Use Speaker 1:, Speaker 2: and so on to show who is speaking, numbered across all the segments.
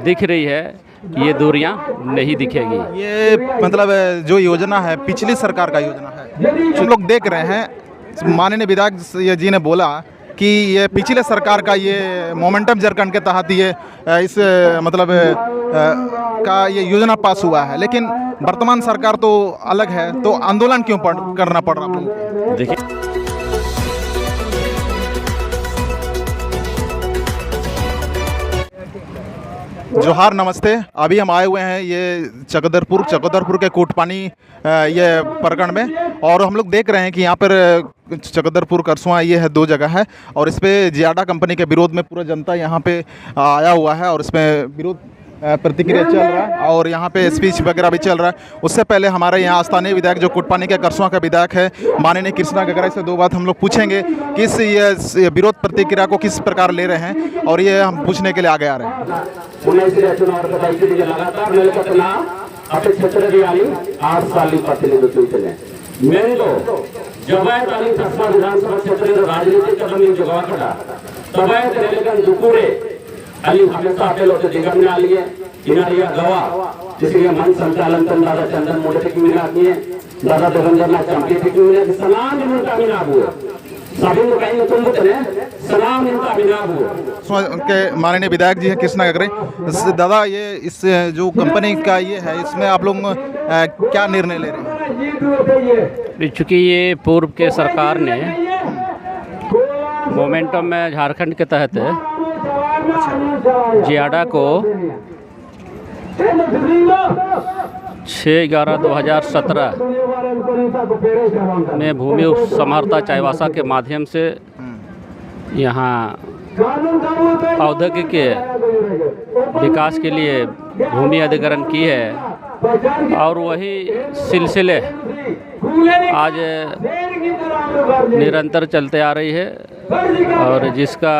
Speaker 1: दिख रही है, ये दूरियां नहीं दिखेगी।
Speaker 2: ये मतलब जो योजना है पिछली सरकार का योजना है, जो लोग देख रहे हैं। माननीय विधायक जी ने बोला कि ये पिछले सरकार का ये मोमेंटम झारखंड के तहत ये इस मतलब का ये योजना पास हुआ है, लेकिन वर्तमान सरकार तो अलग है, तो आंदोलन क्यों करना पड़ रहा आप लोगों को?
Speaker 1: देखिए,
Speaker 2: जोहार, नमस्ते। अभी हम आए हुए हैं ये चकदरपुर के कोटपानी ये प्रखंड में, और हम लोग देख रहे हैं कि यहाँ पर चकदरपुर करसुआ ये है, दो जगह है, और इस पे जियाडा कंपनी के विरोध में पूरा जनता यहाँ पे आया हुआ है, और इसमें विरोध प्रतिक्रिया चल रहा है, और यहाँ पे स्पीच वगैरह भी चल रहा है। उससे पहले हमारे यहाँ स्थानीय विधायक जो कोटपानी के करसुआ का विधायक है माननीय कृष्णा गगरा से दो बात हम लोग पूछेंगे कि इस ये विरोध प्रतिक्रिया को किस प्रकार ले रहे हैं, और ये हम पूछने के लिए आगे आ रहे हैं।
Speaker 3: ಅಲ್ಲಿ ಹಮೇಶಾ ಅಪೇಲ್ होते निगम ने लिए किनारिया गवा जिसके मन संचालन तन दादा चंदन मोड़े तक मिला किए दादा देवेंद्र ना चमके तक मिला कि सलाम इनका बिना हुए सभी लोग कहीं तुम बोले सलाम इनका बिना हुए।
Speaker 2: उनके माननीय विधायक जी हैं कृष्णा गगरे। दादा, ये इस जो कंपनी का ये है, इसमें आप लोग क्या निर्णय ले रहे हैं?
Speaker 1: चूँकि ये पूर्व के सरकार ने मोमेंटम में झारखंड के तहत जियाडा को 6/11/2017 में भूमि उपसमहर्ता चाईबासा के माध्यम से यहाँ औद्योगिक के विकास के लिए भूमि अधिग्रहण की है, और वही सिलसिले आज निरंतर चलते आ रही है, और जिसका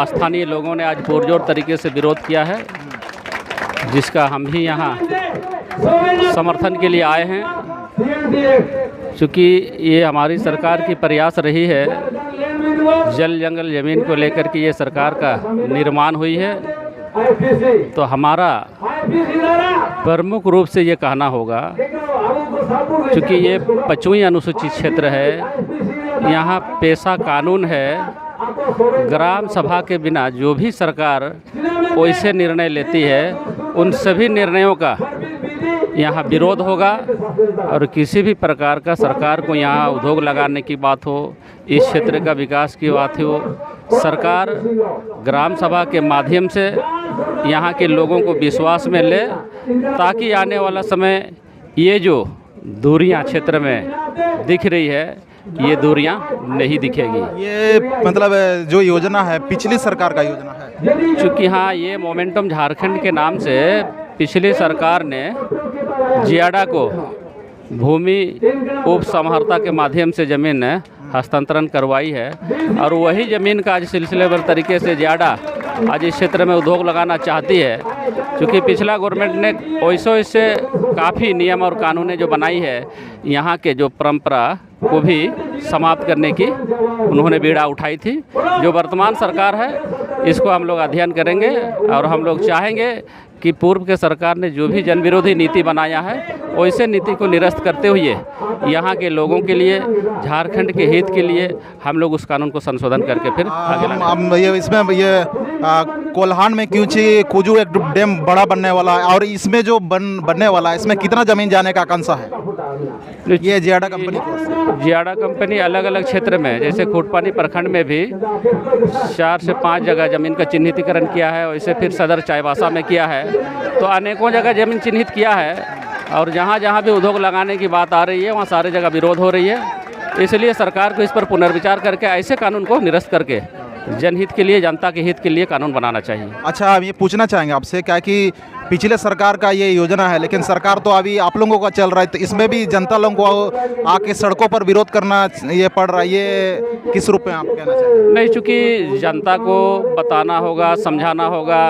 Speaker 1: स्थानीय लोगों ने आज पुरजोर तरीके से विरोध किया है, जिसका हम भी यहाँ समर्थन के लिए आए हैं। चूँकि ये हमारी सरकार की प्रयास रही है, जल जंगल ज़मीन को लेकर के ये सरकार का निर्माण हुई है, तो हमारा प्रमुख रूप से ये कहना होगा, चूँकि ये 25वीं अनुसूचित क्षेत्र है, यहाँ पेशा कानून है, ग्राम सभा के बिना जो भी सरकार वैसे निर्णय लेती है, उन सभी निर्णयों का यहाँ विरोध होगा, और किसी भी प्रकार का सरकार को यहाँ उद्योग लगाने की बात हो, इस क्षेत्र का विकास की बात हो, सरकार ग्राम सभा के माध्यम से यहाँ के लोगों को विश्वास में ले, ताकि आने वाला समय ये जो दूरियां क्षेत्र में दिख रही है, ये दूरियां नहीं दिखेगी।
Speaker 2: ये मतलब जो योजना है पिछली सरकार का योजना है,
Speaker 1: चूँकि हाँ, ये मोमेंटम झारखंड के नाम से पिछली सरकार ने जियाडा को भूमि उपसमहर्ता के माध्यम से ज़मीन हस्तांतरण करवाई है, और वही ज़मीन का आज सिलसिलेवार तरीके से जियाडा आज इस क्षेत्र में उद्योग लगाना चाहती है। क्योंकि पिछला गवर्नमेंट ने वैसे इससे काफ़ी नियम और कानूनें जो बनाई है, यहाँ के जो परंपरा को भी समाप्त करने की उन्होंने बीड़ा उठाई थी। जो वर्तमान सरकार है, इसको हम लोग अध्ययन करेंगे, और हम लोग चाहेंगे कि पूर्व के सरकार ने जो भी जन विरोधी नीति बनाया है, वैसे नीति को निरस्त करते हुए यहाँ के लोगों के लिए, झारखंड के हित के लिए हम लोग उस कानून को संशोधन करके फिर आगे
Speaker 2: ये इसमें ये कोल्हान में क्योंकि कुजू एक डैम बड़ा बनने वाला है, और इसमें जो बनने वाला है, इसमें कितना ज़मीन जाने का आकांक्षा है? ये जियाडा
Speaker 1: कंपनी अलग अलग क्षेत्र में, जैसे कोटपानी प्रखंड में भी 4 से 5 जगह ज़मीन का चिन्हितीकरण किया है, वैसे फिर सदर चाईबासा में किया है, तो अनेकों जगह ज़मीन चिन्हित किया है, और जहाँ जहाँ भी उद्योग लगाने की बात आ रही है, वहाँ सारे जगह विरोध हो रही है। इसलिए सरकार को इस पर पुनर्विचार करके ऐसे कानून को निरस्त करके जनहित के लिए, जनता के हित के लिए कानून बनाना चाहिए।
Speaker 2: अच्छा, हम ये पूछना चाहेंगे आपसे, क्या कि पिछले सरकार का ये योजना है, लेकिन सरकार तो अभी आप लोगों का चल रहा है, तो इसमें भी जनता लोगों को आके सड़कों पर विरोध करना ये पड़ रहा है, ये किस रूप में आप कहना चाहेंगे?
Speaker 1: नहीं, चूँकि जनता को बताना होगा, समझाना होगा,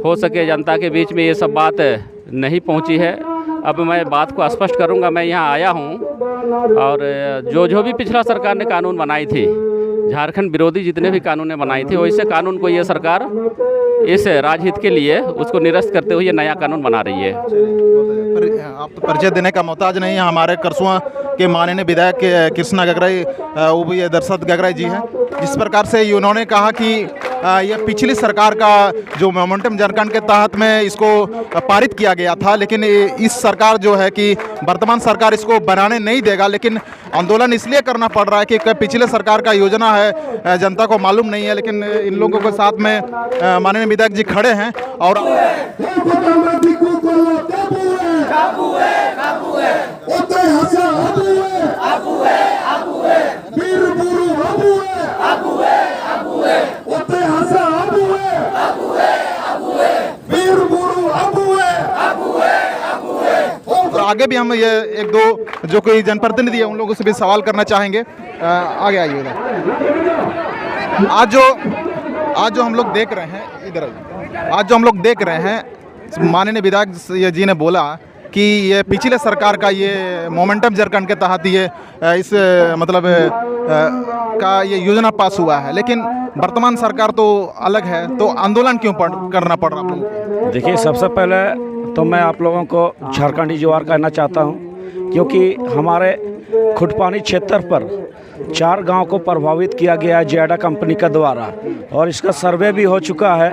Speaker 1: हो सके जनता के बीच में ये सब बात नहीं पहुंची है। अब मैं बात को स्पष्ट करूंगा। मैं यहाँ आया हूँ और जो भी पिछला सरकार ने कानून बनाई थी, झारखंड विरोधी जितने भी कानून बनाई थी, वैसे कानून को ये सरकार इस राजहित के लिए उसको निरस्त करते हुए ये नया कानून बना रही है।
Speaker 2: आप तो परिचय देने का मोहताज नहीं है। हमारे करसुआ के माननीय विधायक कृष्णा गगराई, वो भी दरसद गगराई जी हैं। जिस प्रकार से उन्होंने कहा कि ये पिछली सरकार का जो मोमेंटम झारखंड के तहत में इसको पारित किया गया था, लेकिन इस सरकार जो है कि वर्तमान सरकार इसको बनाने नहीं देगा, लेकिन आंदोलन इसलिए करना पड़ रहा है कि पिछले सरकार का योजना है जनता को मालूम नहीं है। लेकिन इन लोगों के साथ में माननीय विधायक जी खड़े हैं और आगे भी हम ये एक दो जो कोई जनप्रतिनिधि है उन लोगों से भी सवाल करना चाहेंगे। आगे आइए इधर। आज जो हम लोग देख रहे हैं, इधर आज जो हम लोग देख रहे हैं, माननीय विधायक जी ने बोला कि ये पिछले सरकार का ये मोमेंटम झारखंड के तहत ये इस मतलब का ये योजना पास हुआ है, लेकिन वर्तमान सरकार तो अलग है, तो आंदोलन क्यों करना पड़ रहा आप लोगों को?
Speaker 4: देखिए, सबसे पहले तो मैं आप लोगों को झारखंडी जोहार कहना चाहता हूं, क्योंकि हमारे खुटपानी क्षेत्र पर 4 गांव को प्रभावित किया गया है जेडा कंपनी के द्वारा, और इसका सर्वे भी हो चुका है।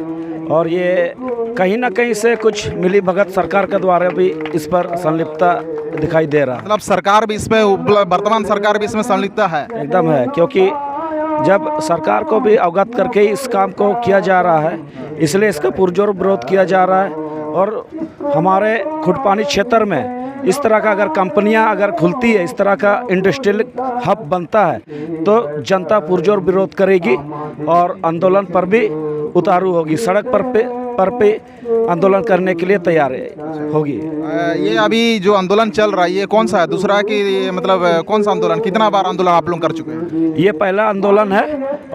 Speaker 4: और ये कहीं ना कहीं से कुछ मिली भगत सरकार के द्वारा भी इस पर संलिप्तता दिखाई दे रहा है।
Speaker 2: मतलब सरकार भी इसमें, वर्तमान सरकार भी इसमें संलिप्त है?
Speaker 4: एकदम है, क्योंकि जब सरकार को भी अवगत करके इस काम को किया जा रहा है, इसलिए इसका पुरजोर विरोध किया जा रहा है। और हमारे खुटपानी क्षेत्र में इस तरह का अगर कंपनियां अगर खुलती है, इस तरह का इंडस्ट्रियल हब बनता है, तो जनता पुरजोर विरोध करेगी और आंदोलन पर भी उतारू होगी, सड़क पर पे आंदोलन करने के लिए तैयार होगी।
Speaker 2: ये अभी जो आंदोलन चल रहा है ये कौन सा है? दूसरा है कि मतलब कौन सा आंदोलन? कितना बार आंदोलन आप लोग कर चुके हैं?
Speaker 4: ये पहला आंदोलन है,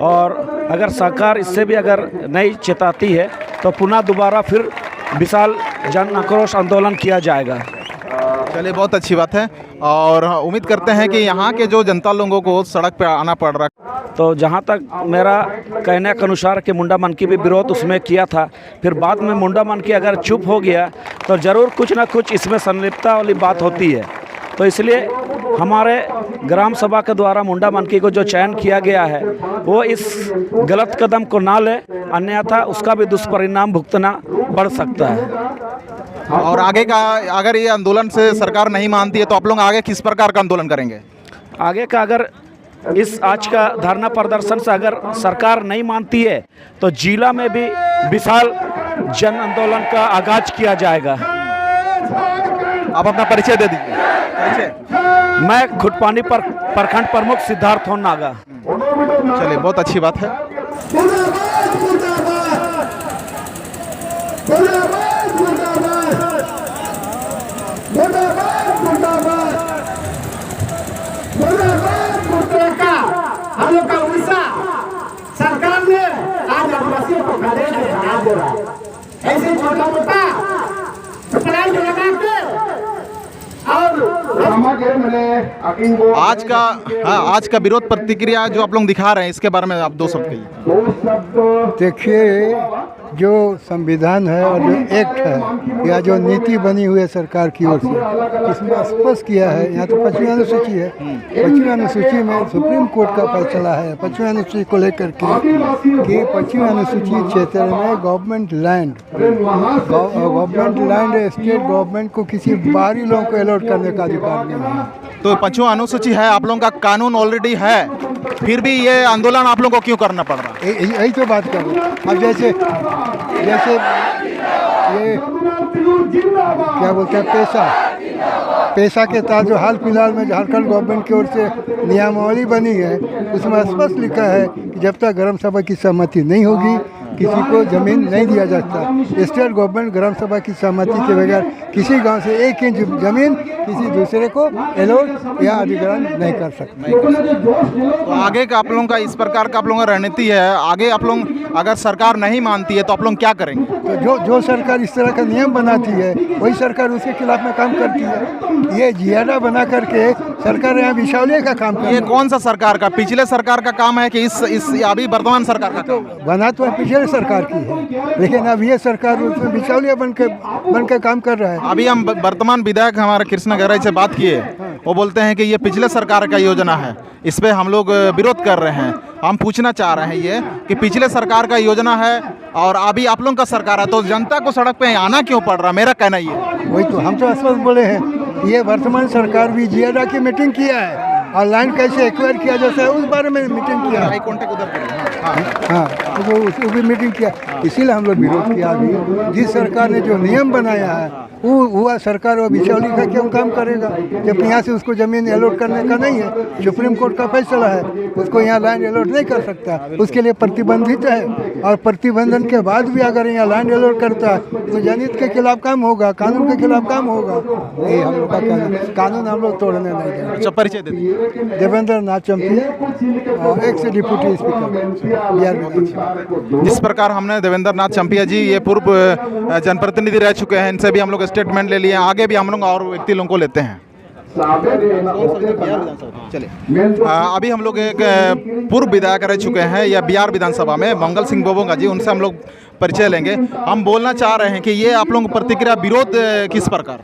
Speaker 4: और अगर सरकार इससे भी अगर नहीं चेताती है तो पुनः दोबारा फिर विशाल जन आक्रोश आंदोलन किया जाएगा।
Speaker 2: चलिए, बहुत अच्छी बात है, और उम्मीद करते हैं कि यहाँ के जो जनता लोगों को सड़क पर आना पड़ रहा है।
Speaker 4: तो जहाँ तक मेरा कहने के अनुसार कि मुंडा मनकी भी विरोध उसमें किया था, फिर बाद में मुंडा मनकी अगर चुप हो गया तो ज़रूर कुछ ना कुछ इसमें संलिप्तता वाली बात होती है। तो इसलिए हमारे ग्राम सभा के द्वारा मुंडा मनकी को जो चयन किया गया है, वो इस गलत कदम को ना ले, अन्यथा उसका भी दुष्परिणाम भुगतना पड़ सकता है।
Speaker 2: और आगे का अगर ये आंदोलन से सरकार नहीं मानती है तो आप लोग आगे किस प्रकार का आंदोलन करेंगे?
Speaker 4: आगे का अगर इस आज का धरना प्रदर्शन से अगर सरकार नहीं मानती है तो जिला में भी विशाल जन आंदोलन का आगाज किया जाएगा।
Speaker 2: आप अपना परिचय दे दीजिए।
Speaker 4: मैं खुटपानी प्रखंड प्रमुख सिद्धार्थ नागा।
Speaker 2: चलिए, बहुत अच्छी बात है।
Speaker 5: हम लोग का उड़ीसा सरकार ने आज आदिवासियों को गधे में बना दे रहा है। ऐसे छोटा मोटा प्लान लगा के
Speaker 2: आज का विरोध प्रतिक्रिया जो आप लोग दिखा रहे हैं, इसके बारे में आप 2 शब्द कहिए।
Speaker 6: देखिए, जो संविधान है और जो एक्ट है या जो नीति बनी हुई है सरकार की ओर से, इसमें स्पष्ट किया है। यहाँ तो 25वीं अनुसूची है, 25वीं अनुसूची में सुप्रीम कोर्ट का फैसला है 25वीं अनुसूची को लेकर के कि 25वीं अनुसूची क्षेत्र में गवर्नमेंट लैंड स्टेट गवर्नमेंट को किसी बाहरी लोगों को अलॉट करने का अधिकार नहीं है।
Speaker 2: तो 25वीं अनुसूची है, आप लोगों का कानून ऑलरेडी है, फिर भी ये आंदोलन आप लोगों को क्यों करना पड़ रहा है?
Speaker 6: यही तो बात कर रहे हैं। अब जैसे ये क्या बोलते हैं, पेशा के तहत जो हाल फिलहाल में झारखंड गवर्नमेंट की ओर से नियमावली बनी है, उसमें स्पष्ट लिखा है कि जब तक ग्राम सभा की सहमति नहीं होगी किसी को ज़मीन नहीं दिया जाता। स्टेट गवर्नमेंट ग्राम सभा की सहमति के बगैर किसी गांव से 1 इंच ज़मीन किसी दूसरे को अलॉट या अधिग्रहण नहीं कर सकते।
Speaker 2: तो आगे का आप लोगों का इस प्रकार का आप लोगों का रणनीति है, आगे आप लोग अगर सरकार नहीं मानती है तो आप लोग क्या करेंगे?
Speaker 6: तो जो सरकार इस तरह का नियम बनाती है वही सरकार उसके खिलाफ में काम करती है। ये जियाडा बना करके सरकार यहाँ बिछौलिए का काम कर।
Speaker 2: ये कौन सा सरकार का, पिछले सरकार का काम है कि इस अभी वर्तमान सरकार का काम है?
Speaker 6: बना तो पिछले सरकार की है, लेकिन अब ये सरकार उसमें बिचौलिया बन के काम कर रहा है।
Speaker 2: अभी हम वर्तमान विधायक हमारे कृष्ण गहराई से बात किए, वो बोलते हैं कि ये पिछले सरकार का योजना है, इस पे हम लोग विरोध कर रहे हैं। हम पूछना चाह रहे हैं ये कि पिछले सरकार का योजना है और अभी आप लोगों का सरकार है, तो जनता को सड़क पे आना क्यों पड़ रहा? मेरा कहना ये है।
Speaker 6: वही तो हम तो स्पष्ट बोले हैं, ये वर्तमान सरकार भी जियाडा की मीटिंग किया है और लैंड कैसे एक्वायर किया जाता है उस बारे में मीटिंग किया है। हाँ, तो वो भी मीटिंग किया, इसीलिए हम लोग विरोध किया। अभी जिस सरकार ने जो नियम बनाया है वो सरकार वो बिचौली का क्यों काम करेगा, जब यहाँ से उसको ज़मीन अलॉट करने का नहीं है। सुप्रीम कोर्ट का फैसला है, उसको यहाँ लैंड अलॉट नहीं कर सकता, उसके लिए प्रतिबंधित है। और प्रतिबंधन के बाद भी अगर यहाँ लैंड अलॉट करता है तो जनहित के खिलाफ काम होगा, कानून के खिलाफ काम होगा। ये हम लोग का कानून हम लोग तोड़ने नहीं देंगे।
Speaker 2: अच्छा, परिचय दे दीजिए।
Speaker 6: देवेंद्र नाथ चंपिया और एक्स डिप्टी स्पीकर बिहार।
Speaker 2: जिस प्रकार हमने देवेंद्र नाथ चंपिया जी, ये पूर्व जनप्रतिनिधि रह चुके हैं, इनसे भी हम लोग स्टेटमेंट ले लिए। आगे भी हम लोग और व्यक्ति लोगों को लेते हैं। चलिए, अभी हम लोग एक पूर्व विधायक रह चुके हैं या बिहार विधानसभा में, मंगल सिंह बोबोंगा जी, उनसे हम लोग परिचय लेंगे। हम बोलना चाह रहे हैं कि ये आप लोगों की प्रतिक्रिया, विरोध किस प्रकार?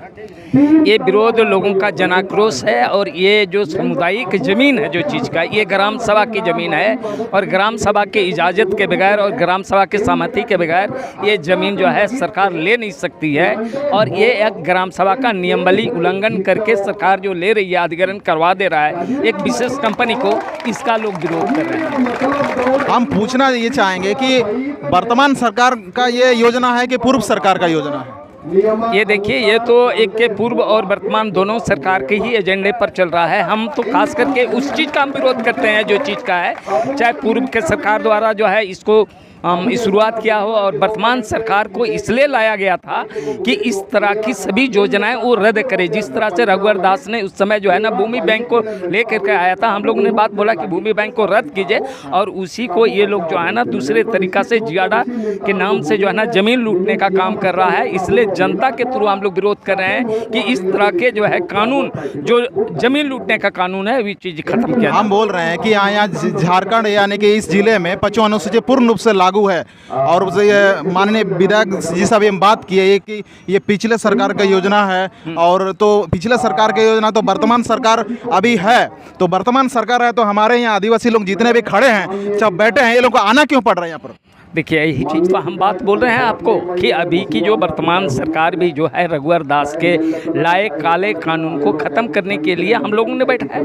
Speaker 7: ये विरोध लोगों का जनाक्रोश है और ये जो सामुदायिक ज़मीन है जो चीज़ का, ये ग्राम सभा की ज़मीन है और ग्राम सभा के इजाज़त के बगैर और ग्राम सभा की सहमति के बगैर ये ज़मीन जो है सरकार ले नहीं सकती है। और ये एक ग्राम सभा का नियमावली उल्लंघन करके सरकार जो ले रही है, अधिग्रहण करवा दे रहा है एक विशेष कंपनी को, इसका लोग विरोध कर रहे हैं।
Speaker 2: हम पूछना ये चाहेंगे कि वर्तमान सरकार का ये योजना है कि पूर्व सरकार का योजना है?
Speaker 7: ये देखिए, ये तो एक के पूर्व और वर्तमान दोनों सरकार के ही एजेंडे पर चल रहा है। हम तो खास करके उस चीज़ का हम विरोध करते हैं जो चीज़ का है, चाहे पूर्व के सरकार द्वारा जो है इसको शुरुआत किया हो और वर्तमान सरकार को इसलिए लाया गया था कि इस तरह की सभी योजनाएं वो रद्द करे। जिस तरह से रघुवर दास ने उस समय जो है ना भूमि बैंक को लेकर के आया था, हम लोगों ने बात बोला कि भूमि बैंक को रद्द कीजिए, और उसी को ये लोग जो है ना दूसरे तरीका से जियाडा के नाम से जो है ना ज़मीन लूटने का काम कर रहा है। इसलिए जनता के थ्रू हम लोग विरोध कर रहे हैं कि इस तरह के जो है कानून, जो ज़मीन लूटने का कानून है, वो चीज़ खत्म किया।
Speaker 2: हम बोल रहे हैं कि यहाँ झारखंड यानी कि इस जिले में 55 अनुसूची पूर्ण रूप से लागू है, और ये माननीय विधायक जी से भी हम बात किए कि ये पिछले सरकार का योजना है, और तो पिछले सरकार की योजना तो वर्तमान सरकार अभी है, तो वर्तमान सरकार है तो हमारे यहाँ आदिवासी लोग जितने भी खड़े हैं, सब बैठे हैं, ये लोग को आना क्यों पड़ रहा है यहाँ पर?
Speaker 7: देखिए, यही चीज़ तो हम बात बोल रहे हैं आपको कि अभी की जो वर्तमान सरकार भी जो है रघुवर दास के लाए काले कानून को ख़त्म करने के लिए हम लोगों ने बैठा है,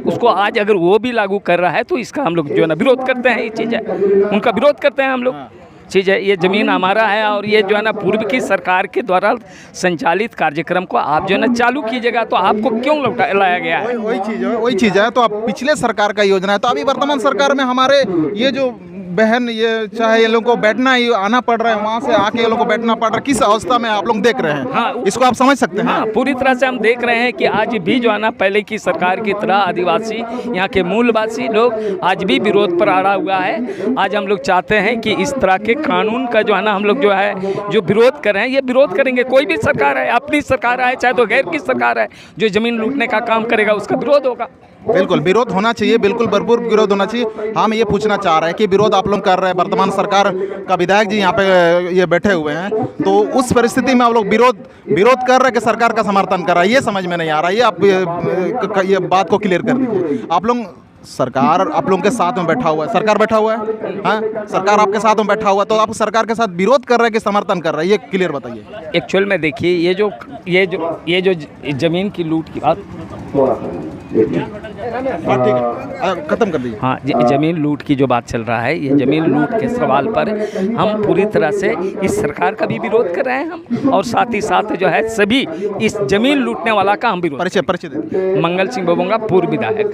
Speaker 7: उसको आज अगर वो भी लागू कर रहा है तो इसका हम लोग जो है ना विरोध करते हैं। ये चीज़ है, उनका विरोध करते हैं हम लोग। चीज़ है, ये ज़मीन हमारा है और ये जो है ना पूर्व की सरकार के द्वारा संचालित कार्यक्रम को आप जो है ना चालू कीजिएगा, तो आपको क्यों लाया गया है?
Speaker 2: वही चीज़ है। तो अब पिछले सरकार का योजना है, तो अभी वर्तमान सरकार में हमारे ये जो बहन, ये चाहे ये लोगों को बैठना ही आना पड़ रहा है, वहाँ से आके ये लोगों को बैठना पड़ रहा है, किस अवस्था में आप लोग देख रहे हैं?
Speaker 7: हाँ,
Speaker 2: इसको आप समझ सकते हैं?
Speaker 7: हाँ, पूरी तरह से हम देख रहे हैं कि आज भी जो है ना पहले की सरकार की तरह आदिवासी, यहाँ के मूलवासी लोग आज भी विरोध पर अड़ा हुआ है। आज हम लोग चाहते हैं कि इस तरह के कानून का जो है ना हम लोग जो है जो विरोध कर रहे हैं, ये विरोध करेंगे। कोई भी सरकार है, अपनी सरकार है चाहे तो गैर की सरकार है, जो ज़मीन लूटने का काम करेगा उसका विरोध होगा।
Speaker 2: बिल्कुल विरोध होना चाहिए, बिल्कुल भरपूर विरोध होना चाहिए। हम ये पूछना चाह रहे हैं कि विरोध आप लोग कर रहे हैं, वर्तमान सरकार का विधायक जी यहाँ पे ये बैठे हुए हैं, तो उस परिस्थिति में आप लोग विरोध कर रहे हैं कि सरकार का समर्थन कर रहा है, ये समझ में नहीं आ रहा है। ये आप ये बात को क्लियर कर दीजिए। आप लोग, सरकार आप लोगों के साथ में बैठा हुआ है, सरकार बैठा हुआ है, हाँ, सरकार आपके साथ में बैठा हुआ है, तो आप सरकार के साथ विरोध कर रहे हैं कि समर्थन कर रहे हैं, ये क्लियर बताइए।
Speaker 7: एक्चुअल में देखिए, ये जो ज़मीन की लूट की बात,
Speaker 2: हाँ ठीक है, खत्म कर दीजिए।
Speaker 7: हाँ, ज़मीन लूट की जो बात चल रहा है, ये ज़मीन लूट के सवाल पर हम पूरी तरह से इस सरकार का भी विरोध कर रहे हैं हम, और साथ ही साथ जो है सभी इस ज़मीन लूटने वाला का हम विरोध।
Speaker 2: परिचय दीजिए।
Speaker 7: मंगल सिंह बोबोंगा, पूर्व विधायक।